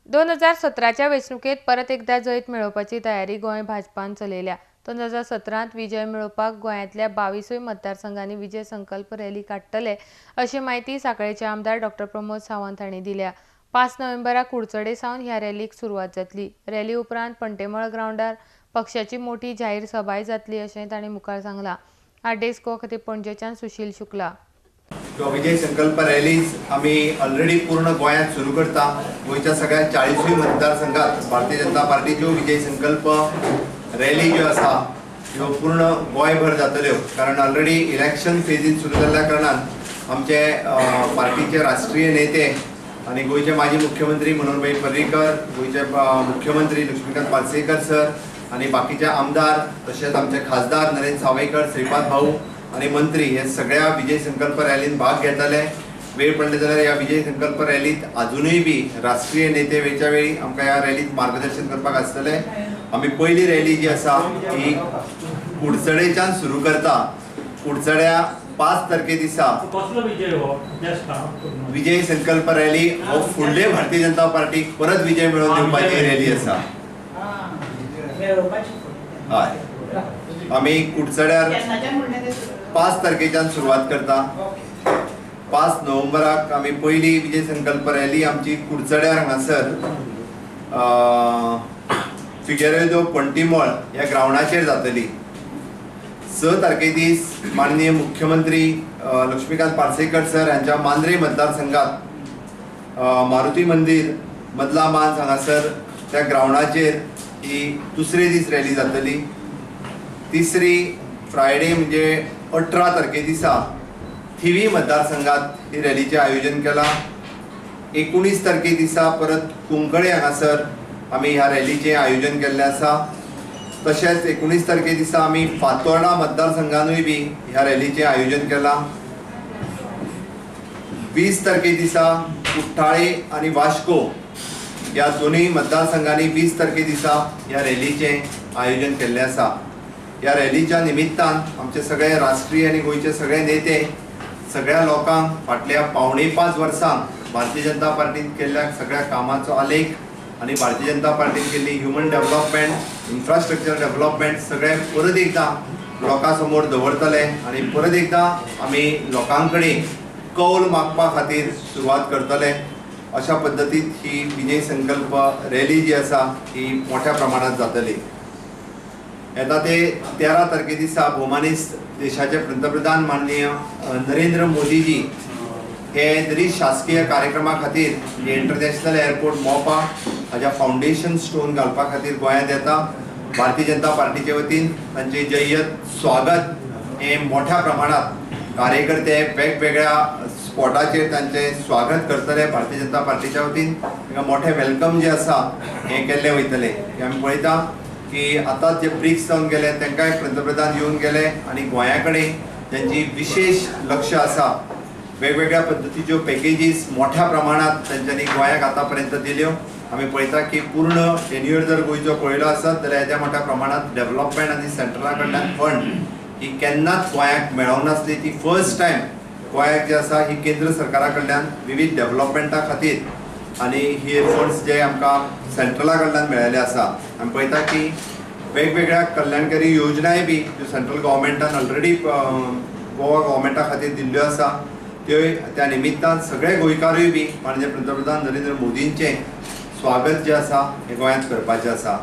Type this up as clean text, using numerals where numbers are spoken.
2017च्या वेंचणुकेत परत एकदा जैत मेळोवपाची तयारी गोंय भाजपान चलयल्या। 2017त विजय मेळोवपाक गोंयांतल्या 22 मतदारसंघांनी विजय संकल्प रॅली काडटले अशी माहिती सांखळेचे आमदार डॉ. प्रमोद सावंत हांणी दिल्या। 5 नोव्हेंबराक कुडचडे सावन ह्या रॅलीक सुरवात जातली। रॅली उपरांत पंटेमळ ग्राउंडार पक्षाची मोठी जाहीर सभाय जातली अशें तांणी मुखार सांगलां। आरडेस्को खातीर पणजेच्यान सुशील शुक्ला। विजय संकल्प रॅलीज आम्ही ऑलरेडी पूर्ण गोंयांत सुरू करता। गोंयच्या सगळ्या 40 मतदारसंघात भारतीय जनता पार्टीच्यो विजय संकल्प रॅली ज्यो आसा ह्यो पूर्ण गोंयभर जातल्यो, कारण ऑलरेडी इलेक्शन फेजीन सुरू जाल्ल्या कारणान आमचे पार्टीचे राष्ट्रीय नेते आणि गोंयचे माजी मुख्यमंत्री मनोहरभाई पर्रीकर, गोंयचे मुख्यमंत्री लक्ष्मीकांत पार्सेकर सर आणि बाकीचे आमदार, तशेंच आमचे खासदार नरेंद्र सावयकर, श्रीपाद भाऊ आणि मंत्री हे सगळ्या विजय संकल्प रॅलीन भाग घेतले। वेळ पडले जाल्यार ह्या विजय संकल्प रॅलीत अजूनही बी राष्ट्रीय नेते वेळच्या वेळी आमकां ह्या रॅलीत मार्गदर्शन करपाक आसतले। आमी पहिली रॅली जी आसा ही कुडचडेच्यान सुरू करता। कुडचड्या 5 तारखे दिसा विजय संकल्प रॅली हो फुडले भारतीय जनता पार्टीक परत विजय मेळोवन दिवपाची रॅली आसा। हय, आमी कुडचड्यार 5 तारखेच्यान सुरवात करता। 5 नोव्हेंबराक आमी पहिली विजय संकल्प रॅली आमची कुडचड्यार हांगासर फिगेरेदो पंटीमळ ह्या ग्राउंडाचेर जातली। 6 तारखे दीस माननीय मुख्यमंत्री लक्ष्मीकांत पार्सेकर सर हांच्या मांद्रे मतदारसंघात मारुती मंदिर मदला मांज हांगासर त्या ग्राउंडाचेर ही दुसरे दीस रॅली जातली। तिसरी फ्रायडे म्हणजे 18 तारखे दिसा थिवी मतदारसंघात ही रॅलीचे आयोजन केला। 19 तारखे दिसा परत कुंकळे हांगासर आमी ह्या रॅलीचे आयोजन केल्लें आसा। तशेंच 19 तारखे दिसा आमी फातोर्डा मतदारसंघानूय बी ह्या रॅलीचे आयोजन केला। 20 तारखे दिसा कुट्टाळे आणि वास्को ह्या दोनूय मतदारसंघांनी 20 तारखे दिसा ह्या रॅलीचे आयोजन केल्लें आसा। ह्या रॅलीच्या निमित्तान आमचे सगळे राष्ट्रीय आणि गोंयचे सगळे नेते सगळ्या लोकांक फाटल्या 4.5 वर्सां भारतीय जनता पार्टीन केल्ल्या सगळ्या कामाचो आलेख आणि भारतीय जनता पार्टीन केल्ली ह्युमन डेव्हलपमेंट, इन्फ्रास्ट्रक्चर डेव्हलपमेंट सगळे परत एकदा लोकां समोर दवरतले आणि परत एकदा आमी लोकां कडेन कौल मागपा खातीर सुरवात करतले। अशा पद्दतीन ही विजय संकल्प रॅली जी आसा ही मोठ्या प्रमाणात जातली। येता ते 13 तारखे दिसा भौमानिस्त देशाचे पंतप्रधान माननीय नरेंद्र मोदीजी हे जरी शासकीय कार्यक्रमा खातीर इंटरनॅशनल एअरपोर्ट मोपा हाच्या फाउंडेशन स्टोन घालपा खातीर गोंयांत येता। भारतीय जनता पार्टीचे वतीन तांचे जय्यत स्वागत हे मोठ्या प्रमाणात कार्यकर्ते वेगवेगळ्या स्पॉटाचेर तांचे स्वागत करतले। भारतीय जनता पार्टीच्या वतीन तांकां मोठे वेलकम जे आसा हे केल्ले वयतले। आमी पळयता की आतांच जे ब्रिक्स जावन गेले तांकांय पंतप्रधान येवन गेले आणि गोंया कडेन त्यांची विशेष लक्ष आसा। वेगवेगळ्या पद्धतीच्यो पॅकेजीस मोठ्या प्रमाणात तांच्यांनी गोंयाक आतां पर्यंत दिल्यो। आमी पळयता की पूर्ण टेन्युअर जर गोंयचो पळयलो आसत जाल्यार येद्या मोठ्या प्रमाणात डेव्हलपमेंट आनी सेंट्रला कडल्यान फंड ही केन्नाच गोंयाक मेळोंक नासली। ती फर्स्ट टायम गोंयाक जी आसा ही केंद्र सरकारा कडल्यान विविध डेव्हलपमेंटा खातीर आणि हे फंड्स जे आमकां सेंट्रला कडल्यान मेळिल्ले आसा। आमी पळयता की वेगवेगळ्या कल्याणकारी योजनाय बी ज्यो सेंट्रल गव्हर्मेंटान ऑलरेडी गोवा गव्हर्मेंटा खातीर दिल्ल्यो आसा त्यो त्या निमित्तान सगळे गोंयकारूय बी माननीय पंतप्रधान नरेंद्र मोदींचे स्वागत जे आसा हे गोंयांत करपाचें आसा।